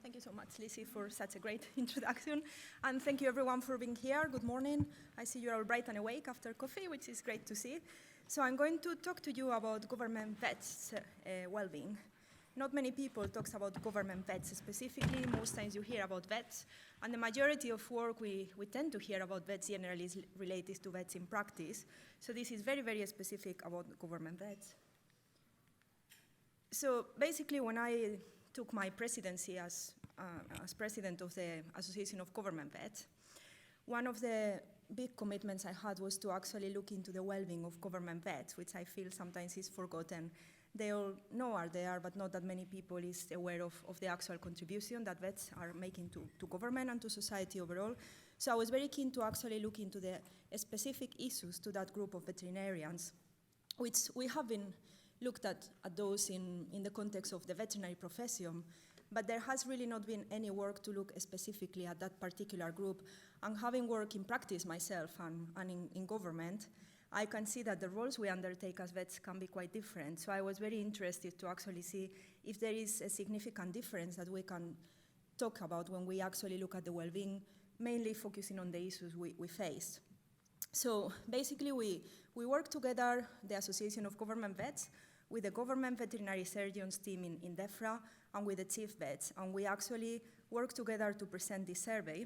Thank you so much, Lizzie, for such a great introduction. And thank you, everyone, for being here. Good morning. I see you're all bright and awake after coffee, which is great to see. So I'm going to talk to you about government vets' well-being. Not many people talk about government vets specifically. Most times you hear about vets. And the majority of work we tend to hear about vets generally is related to vets in practice. So this is very, very specific about government vets. So basically, when I took my presidency as president of the Association of Government Vets, one of the big commitments I had was to actually look into the well-being of government vets, which I feel sometimes is forgotten. They all know are there, but not that many people is aware of the actual contribution that vets are making to government and to society overall. So I was very keen to actually look into the specific issues to that group of veterinarians, which we have been looked at those in the context of the veterinary profession, but there has really not been any work to look specifically at that particular group. And having worked in practice myself and in government, I can see that the roles we undertake as vets can be quite different. So I was very interested to actually see if there is a significant difference that we can talk about when we actually look at the well-being, mainly focusing on the issues we face. So basically we work together, the Association of Government Vets, with the government veterinary surgeons team in DEFRA and with the chief vets. And we actually work together to present this survey.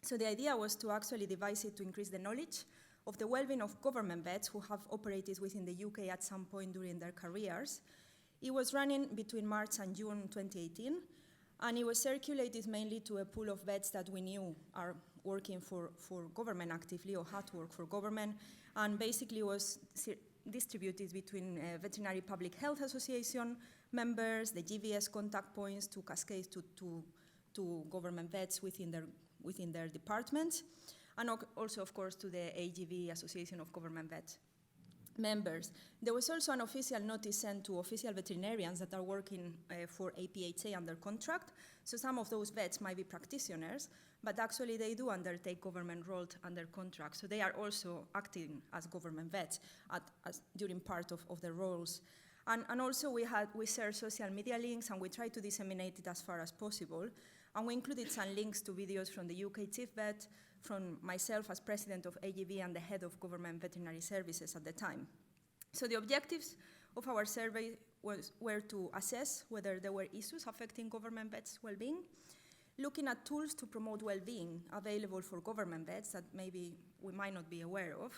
So the idea was to actually devise it to increase the knowledge of the well-being of government vets who have operated within the UK at some point during their careers. It was running between March and June 2018, and it was circulated mainly to a pool of vets that we knew are working for government actively or had worked for government, and basically was distributed between Veterinary Public Health Association members, the GVS contact points to cascade to government vets within their departments, and also, of course, to the AGV, Association of Government Vets members. There was also an official notice sent to official veterinarians that are working for APHA under contract. So some of those vets might be practitioners, but actually they do undertake government roles under contract. So they are also acting as government vets during part of their roles. And also we share social media links, and we try to disseminate it as far as possible. And we included some links to videos from the UK Chief Vet, from myself as president of AGV and the head of government veterinary services at the time. So the objectives of our survey were to assess whether there were issues affecting government vets' well-being, looking at tools to promote well-being available for government vets that maybe we might not be aware of,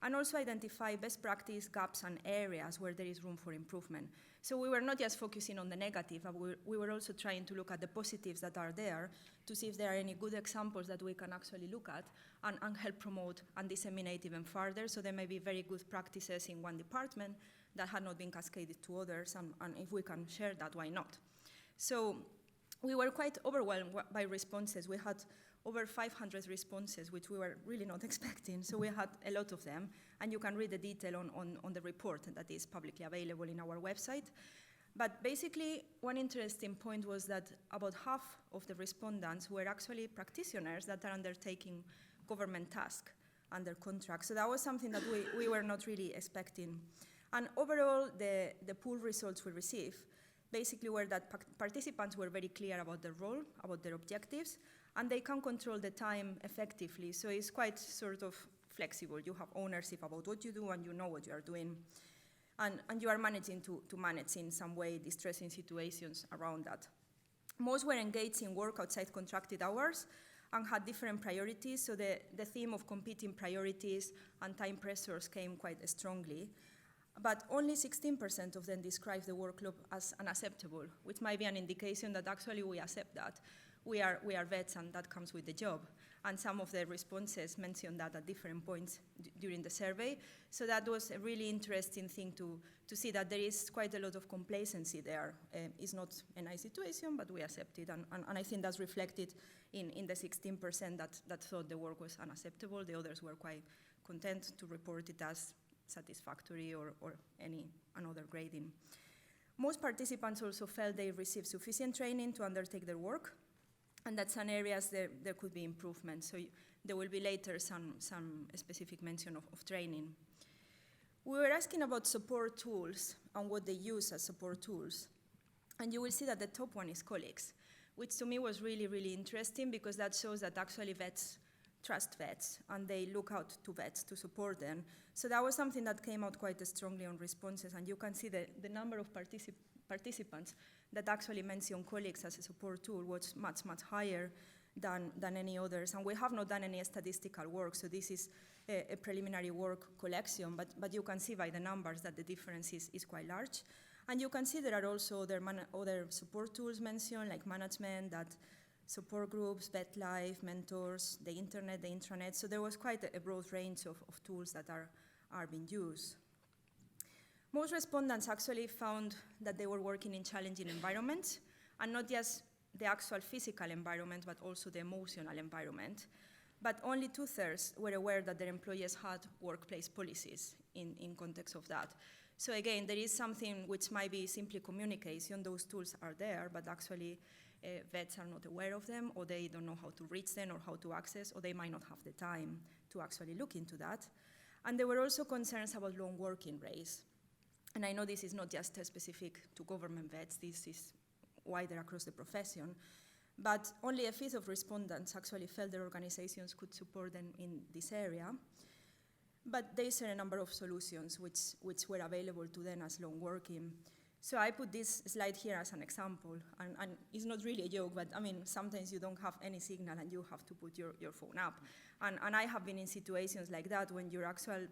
and also identify best practice gaps and areas where there is room for improvement. So we were not just focusing on the negative, but we were also trying to look at the positives that are there to see if there are any good examples that we can actually look at and help promote and disseminate even further. So there may be very good practices in one department that had not been cascaded to others, and if we can share that, why not? So we were quite overwhelmed by responses. We had over 500 responses, which we were really not expecting. So we had a lot of them, and you can read the detail on the report that is publicly available in our website. But basically, one interesting point was that about half of the respondents were actually practitioners that are undertaking government tasks under contract. So that was something that we were not really expecting. And overall, the pool results we received basically were that participants were very clear about their role, about their objectives, and they can control the time effectively. So it's quite sort of flexible. You have ownership about what you do, and you know what you are doing. And you are managing to manage in some way distressing situations around that. Most were engaged in work outside contracted hours and had different priorities. So the theme of competing priorities and time pressures came quite strongly. But only 16% of them described the workload as unacceptable, which might be an indication that actually we accept that. We are vets, and that comes with the job. And some of the responses mentioned that at different points during the survey. So that was a really interesting thing to see that there is quite a lot of complacency there. It's not a nice situation, but we accept it. And I think that's reflected in the 16% that thought the work was unacceptable. The others were quite content to report it as satisfactory or any another grading. Most participants also felt they received sufficient training to undertake their work, and that some areas there could be improvement. So there will be later some specific mention of training. We were asking about support tools and what they use as support tools. And you will see that the top one is colleagues. which to me was really, really interesting because that shows that actually vets trust vets and they look out to vets to support them. So that was something that came out quite strongly on responses, and you can see the number of participants that actually mentioned colleagues as a support tool was much, much higher than any others. And we have not done any statistical work, so this is a preliminary work collection, but you can see by the numbers that the difference is quite large. And you can see there are also other support tools mentioned, like management, that support groups, vet life, mentors, the internet, the intranet. So there was quite a broad range of tools that are being used. Most respondents actually found that they were working in challenging environments, and not just the actual physical environment, but also the emotional environment. But only 2/3 were aware that their employers had workplace policies in context of that. So again, there is something which might be simply communication. Those tools are there, but actually vets are not aware of them, or they don't know how to reach them or how to access, or they might not have the time to actually look into that. And there were also concerns about long working days. And I know this is not just specific to government vets, this is wider across the profession, but only 1/5 of respondents actually felt their organizations could support them in this area. But there is a number of solutions which were available to them as long working. So I put this slide here as an example, and it's not really a joke, but I mean, sometimes you don't have any signal and you have to put your phone up. And I have been in situations like that when your actual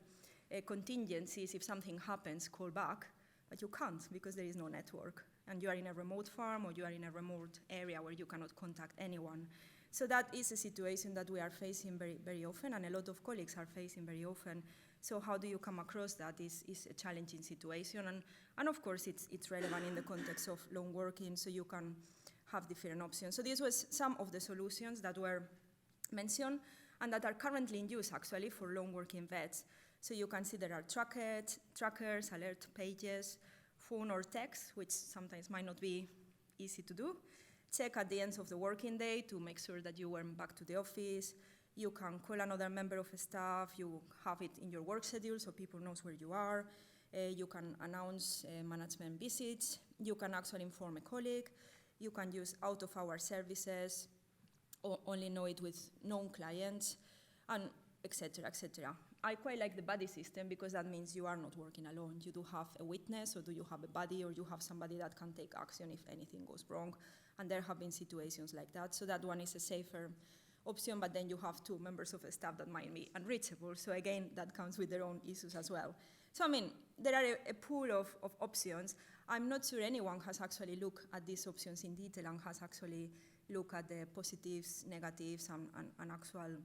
contingencies, if something happens, call back, but you can't because there is no network. And you are in a remote farm or you are in a remote area where you cannot contact anyone. So that is a situation that we are facing very, very often, and a lot of colleagues are facing very often. So how do you come across that is a challenging situation. And of course, it's relevant in the context of long working, so you can have different options. So this was some of the solutions that were mentioned and that are currently in use, actually, for long working vets. So you can see there are trackers, alert pages, phone or text, which sometimes might not be easy to do. Check at the end of the working day to make sure that you went back to the office. You can call another member of staff. You have it in your work schedule so people know where you are. You can announce management visits. You can actually inform a colleague. You can use out-of-hour services, or only know it with known clients, and et cetera, et cetera. I quite like the buddy system because that means you are not working alone. You do have a witness, or do you have a buddy, or you have somebody that can take action if anything goes wrong. And there have been situations like that. So that one is a safer option, but then you have 2 members of staff that might be unreachable. So again, that comes with their own issues as well. So I mean, there are a pool of options. I'm not sure anyone has actually looked at these options in detail and has actually looked at the positives, negatives, and actual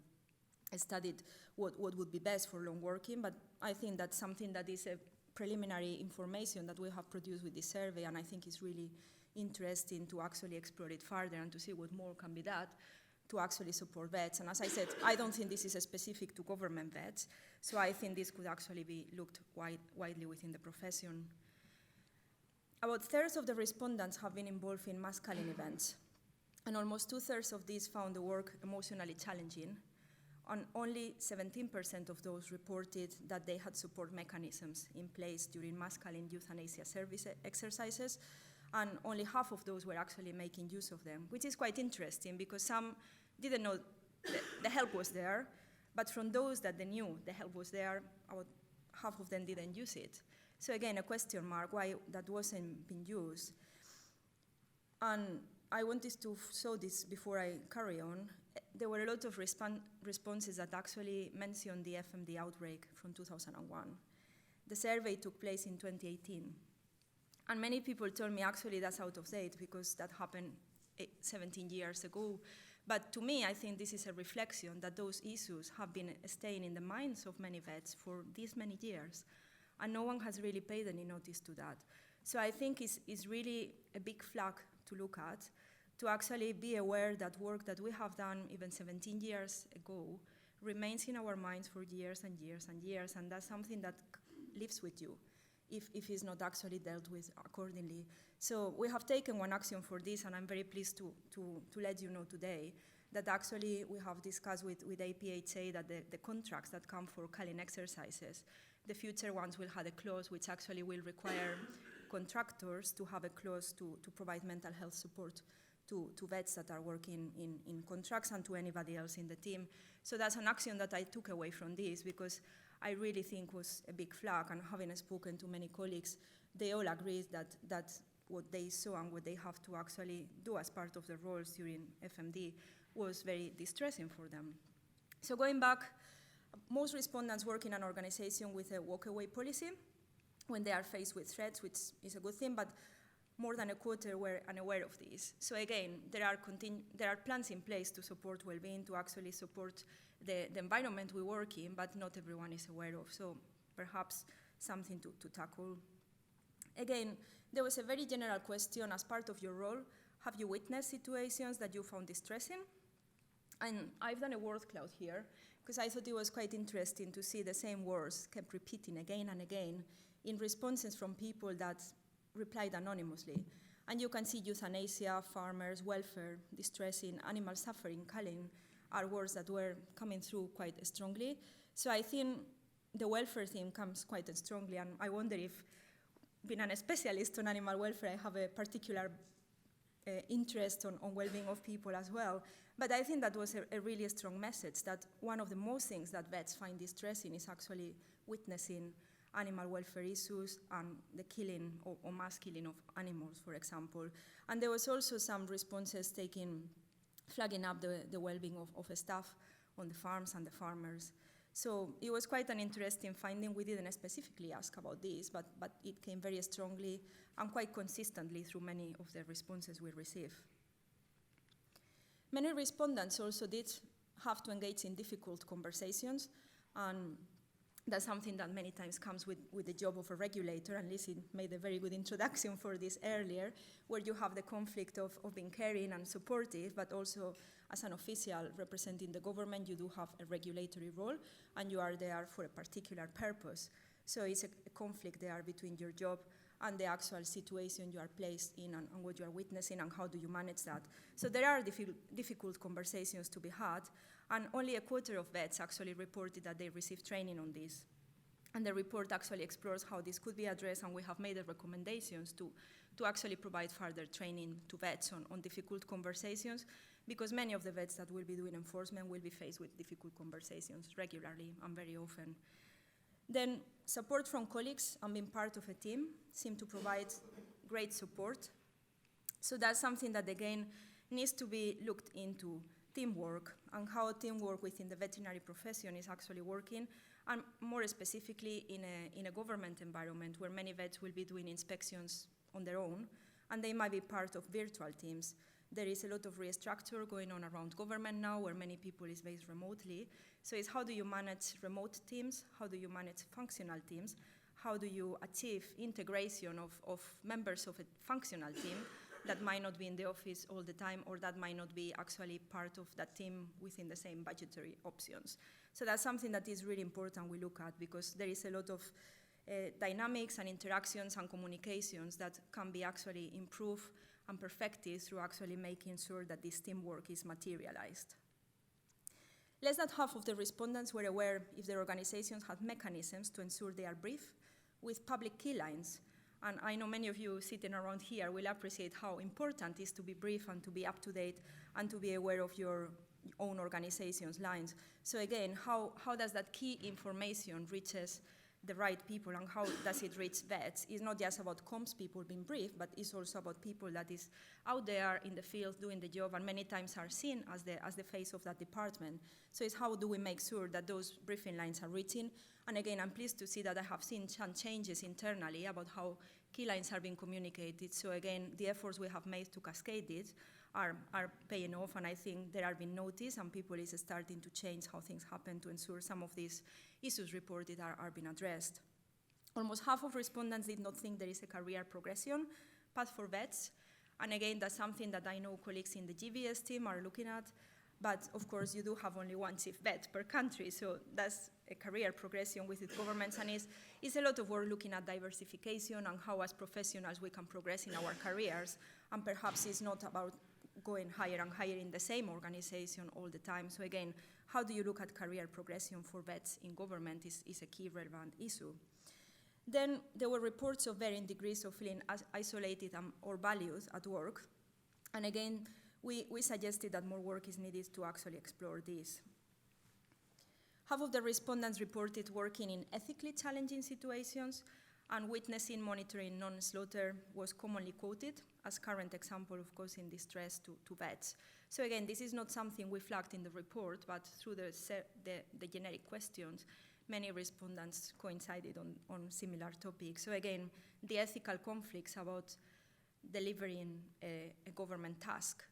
studied what would be best for long working, but I think that's something that is a preliminary information that we have produced with this survey, and I think it's really interesting to actually explore it further and to see what more can be done to actually support vets. And as I said, I don't think this is specific to government vets, so I think this could actually be looked widely within the profession. About 1/3 of the respondents have been involved in mass calling events, and almost 2/3 of these found the work emotionally challenging, and only 17% of those reported that they had support mechanisms in place during mass calling euthanasia service exercises, and only 1/2 of those were actually making use of them, which is quite interesting because some didn't know the help was there, but from those that they knew the help was there, about 1/2 of them didn't use it. So again, a question mark why that wasn't being used. And I wanted to show this before I carry on. There were a lot of responses that actually mentioned the FMD outbreak from 2001. The survey took place in 2018. And many people told me actually that's out of date because that happened 17 years ago. But to me, I think this is a reflection that those issues have been staying in the minds of many vets for these many years. And no one has really paid any notice to that. So I think it's really a big flag to look at, to actually be aware that work that we have done even 17 years ago remains in our minds for years and years and years, and that's something that lives with you if it's not actually dealt with accordingly. So we have taken one action for this, and I'm very pleased to let you know today that actually we have discussed with APHA that the contracts that come for calling exercises, the future ones will have a clause which actually will require contractors to have a clause to provide mental health support to vets that are working in contracts and to anybody else in the team. So that's an action that I took away from this, because I really think was a big flag, and having spoken to many colleagues, they all agreed that what they saw and what they have to actually do as part of their roles during FMD was very distressing for them. So going back, most respondents work in an organization with a walk-away policy when they are faced with threats, which is a good thing, but more than a quarter were unaware of this. So again, there are plans in place to support well-being, to actually support the environment we work in, but not everyone is aware of. So perhaps something to tackle. Again, there was a very general question as part of your role. Have you witnessed situations that you found distressing? And I've done a word cloud here, because I thought it was quite interesting to see the same words kept repeating again and again in responses from people that replied anonymously. And you can see euthanasia, farmers, welfare, distressing, animal suffering, culling are words that were coming through quite strongly. So I think the welfare theme comes quite strongly, and I wonder if, being a specialist on animal welfare, I have a particular interest on well-being of people as well. But I think that was a really strong message, that one of the most things that vets find distressing is actually witnessing animal welfare issues and the killing or mass killing of animals, for example. And there was also some responses flagging up the well-being of staff on the farms and the farmers. So it was quite an interesting finding. We didn't specifically ask about this, but it came very strongly and quite consistently through many of the responses we received. Many respondents also did have to engage in difficult conversations, and that's something that many times comes with the job of a regulator, and Lizzie made a very good introduction for this earlier, where you have the conflict of being caring and supportive, but also as an official representing the government, you do have a regulatory role, and you are there for a particular purpose. So it's a conflict there between your job and the actual situation you are placed in, and what you are witnessing, and how do you manage that. So there are difficult conversations to be had, and only a quarter of vets actually reported that they received training on this. And the report actually explores how this could be addressed, and we have made the recommendations to actually provide further training to vets on difficult conversations, because many of the vets that will be doing enforcement will be faced with difficult conversations regularly and very often. Then support from colleagues and being part of a team seem to provide great support. So that's something that, again, needs to be looked into, teamwork, and how teamwork within the veterinary profession is actually working, and more specifically in a government environment where many vets will be doing inspections on their own, and they might be part of virtual teams. There is a lot of restructure going on around government now, where many people is based remotely. So it's how do you manage remote teams? How do you manage functional teams? How do you achieve integration of members of a functional team that might not be in the office all the time, or that might not be actually part of that team within the same budgetary options? So that's something that is really important we look at, because there is a lot of dynamics and interactions and communications that can be actually improved and perfected through actually making sure that this teamwork is materialized. Less than half of the respondents were aware if their organizations had mechanisms to ensure they are briefed with public key lines. And I know many of you sitting around here will appreciate how important it is to be brief and to be up to date and to be aware of your own organization's lines. So again, how does that key information reaches the right people, and how does it reach vets? It's not just about comms people being briefed, but it's also about people that is out there in the field doing the job, and many times are seen as the face of that department. So it's how do we make sure that those briefing lines are reaching? And again, I'm pleased to see that I have seen some changes internally about how key lines are being communicated. So again, the efforts we have made to cascade it are paying off, and I think there have been noticed, and people is starting to change how things happen to ensure some of these issues reported are being addressed. Almost half of respondents did not think there is a career progression path for vets, and again, that's something that I know colleagues in the GVS team are looking at, but of course you do have only one chief vet per country, so that's a career progression with the governments, and it's a lot of work looking at diversification and how as professionals we can progress in our careers, and perhaps it's not about going higher and higher in the same organization all the time. So again, how do you look at career progression for vets in government is a key relevant issue. Then there were reports of varying degrees of feeling isolated or valued at work. And again, we suggested that more work is needed to actually explore this. Half of the respondents reported working in ethically challenging situations, and witnessing, monitoring non-slaughter was commonly quoted as current example of causing distress to vets. So again, this is not something we flagged in the report, but through the generic questions, many respondents coincided on similar topics. So again, the ethical conflicts about delivering a government task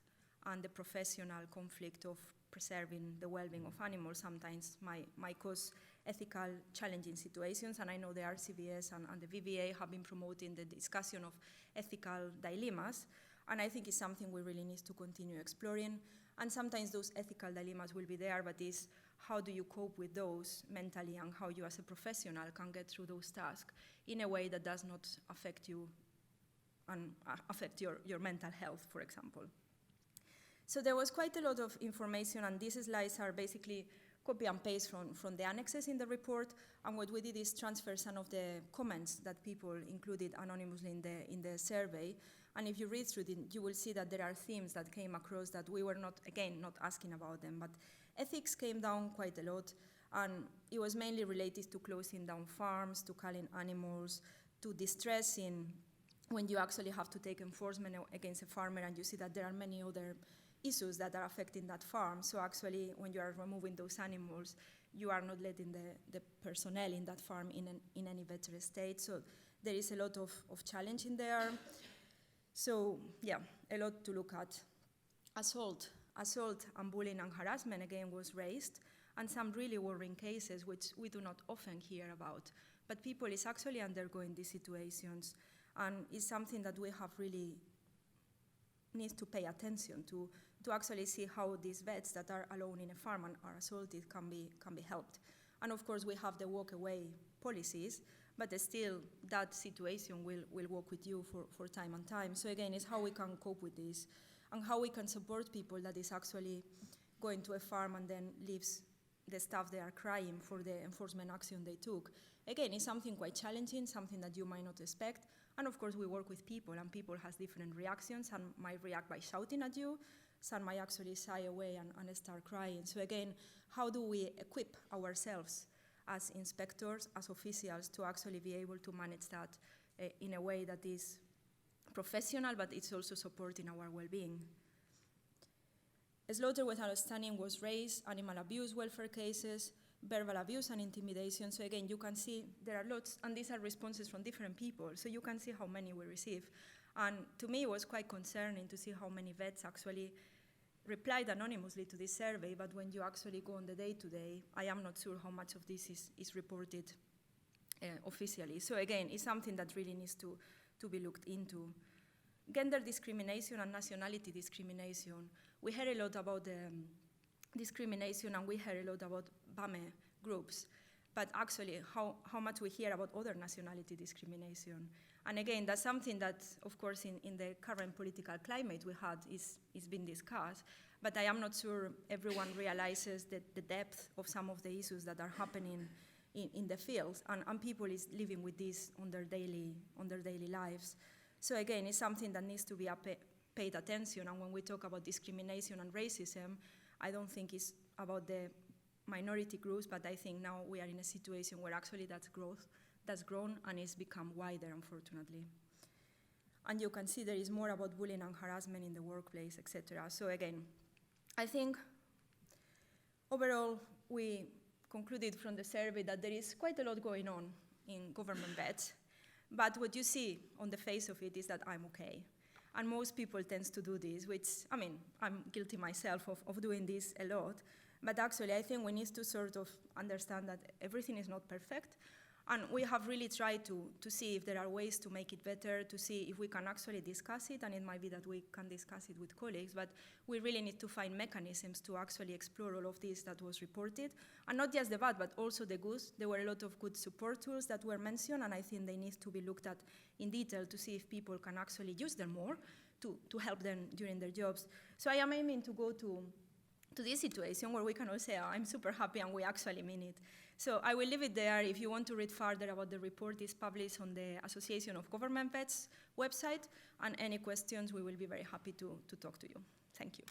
and the professional conflict of preserving the well-being of animals sometimes might cause ethical challenging situations, and I know the RCVS and the VVA have been promoting the discussion of ethical dilemmas, and I think it's something we really need to continue exploring. And sometimes those ethical dilemmas will be there, but it's how do you cope with those mentally, and how you as a professional can get through those tasks in a way that does not affect you and affect your mental health, for example. So there was quite a lot of information, and these slides are basically copy and paste from the annexes in the report, and what we did is transfer some of the comments that people included anonymously in the survey. And if you read through it, you will see that there are themes that came across that we were not asking about them, but ethics came down quite a lot, and it was mainly related to closing down farms, to culling animals, to distress in when you actually have to take enforcement against a farmer and you see that there are many other issues that are affecting that farm. So actually, when you are removing those animals, you are not letting the personnel in that farm in any better state. So there is a lot of challenge in there. So yeah, a lot to look at. Assault and bullying and harassment again was raised, and some really worrying cases which we do not often hear about. But people is actually undergoing these situations, and it's something that we have really need to pay attention to actually see how these vets that are alone in a farm and are assaulted can be helped. And of course, we have the walk away policies, but still that situation will walk with you for time and time. So again, it's how we can cope with this and how we can support people that is actually going to a farm and then leaves the staff there crying for the enforcement action they took. Again, it's something quite challenging, something that you might not expect. And of course, we work with people, and people has different reactions. Some might react by shouting at you, some might actually shy away and start crying. So again, how do we equip ourselves as inspectors, as officials, to actually be able to manage that in a way that is professional, but it's also supporting our well-being? Slaughter without understanding was raised, animal abuse, welfare cases, verbal abuse and intimidation. So again, you can see there are lots, and these are responses from different people, so you can see how many we receive. And to me, it was quite concerning to see how many vets actually replied anonymously to this survey, but when you actually go on the day-to-day, I am not sure how much of this is reported officially. So again, it's something that really needs to be looked into. Gender discrimination and nationality discrimination. We heard a lot about discrimination, and we heard a lot about BAME groups, but actually how much we hear about other nationality discrimination. And again, that's something that, of course, in the current political climate we had is been discussed, but I am not sure everyone realizes the depth of some of the issues that are happening in the fields, and people is living with this on their daily lives. So again, it's something that needs to be paid attention, and when we talk about discrimination and racism, I don't think it's about the minority groups, but I think now we are in a situation where actually that's grown and it's become wider, unfortunately. And you can see there is more about bullying and harassment in the workplace, etc. So again, I think overall we concluded from the survey that there is quite a lot going on in government vets, but what you see on the face of it is that I'm okay. And most people tend to do this, which, I mean, I'm guilty myself of doing this a lot, but actually I think we need to sort of understand that everything is not perfect, and we have really tried to see if there are ways to make it better, to see if we can actually discuss it, and it might be that we can discuss it with colleagues, but we really need to find mechanisms to actually explore all of this that was reported, and not just the bad, but also the good. There were a lot of good support tools that were mentioned, and I think they need to be looked at in detail to see if people can actually use them more to help them during their jobs. So I am aiming to go to to this situation where we can all say, oh, I'm super happy, and we actually mean it. So I will leave it there. If you want to read further about the report, it's published on the Association of Government Vets website, and any questions, we will be very happy to talk to you. Thank you.